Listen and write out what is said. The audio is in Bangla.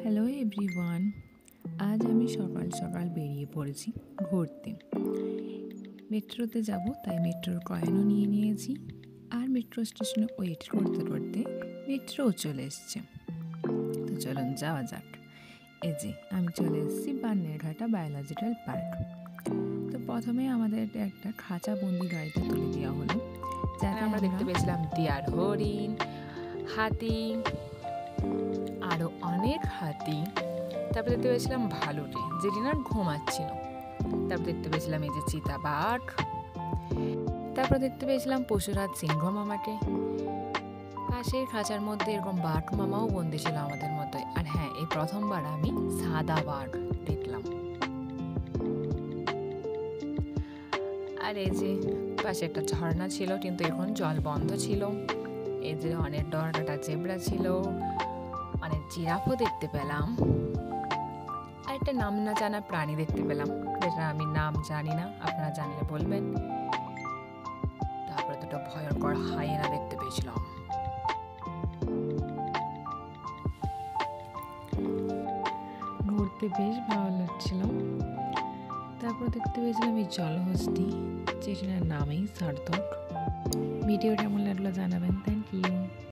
হ্যালো এভরিওয়ান, আজ আমি সকাল সকাল বেরিয়ে পড়েছি ঘুরতে। মেট্রোতে যাব, তাই মেট্রোর কয়েনও নিয়ে নিয়েছি। আর মেট্রো স্টেশনে ওয়েট করতে করতে মেট্রোও চলে এসছে। তো চলুন যাওয়া যাক। এই যে আমি চলে এসেছি বান্নেরঘাটা বায়োলজিক্যাল পার্ক। তো প্রথমে আমাদের একটা খাঁচা বন্দি গাড়িতে তুলে দেওয়া হলো, যাতে আমরা দেখতে পেয়েছিলাম দেয়ার হরিণ, হাতি, আরও অনেক হাতি। তারপর দেখতে পেয়েছিলাম ভালুটে, যেটি না ঘুমাচ্ছিল। তারপর দেখতে পেয়েছিলাম এই যে চিতাবাঘ। তারপর দেখতে পেয়েছিলাম পশুরাজ সিংহ মামাকে। পাশের খাঁচার মধ্যে এরকম বাঘ মামাও বন্দি ছিল আমাদের মতোই। আর হ্যাঁ, এই প্রথমবার আমি সাদা বাঘ দেখলাম। আর এই যে পাশে একটা ঝর্ণা ছিল, কিন্তু এখন জল বন্ধ ছিল। এই যে অনেক ডরকাটা জেব্রা ছিল, অনেক জিরাফও দেখতে পেলাম। আর একটা নাম না জানা প্রাণী দেখতে পেলাম, যেটা আমি নাম জানি না, আপনারা জানলে বলবেন। তারপরে দুটো ভয়ঙ্কর হাইয়েনা দেখতে পেয়েছিলাম। ঘুরতে বেশ ভালো লাগছিল। তারপর দেখতে পেয়েছিলাম এই জলহস্তি, যেটার নামেই সার্থক। ভিডিও কেমন লাগলো জানাবেন। Thank you.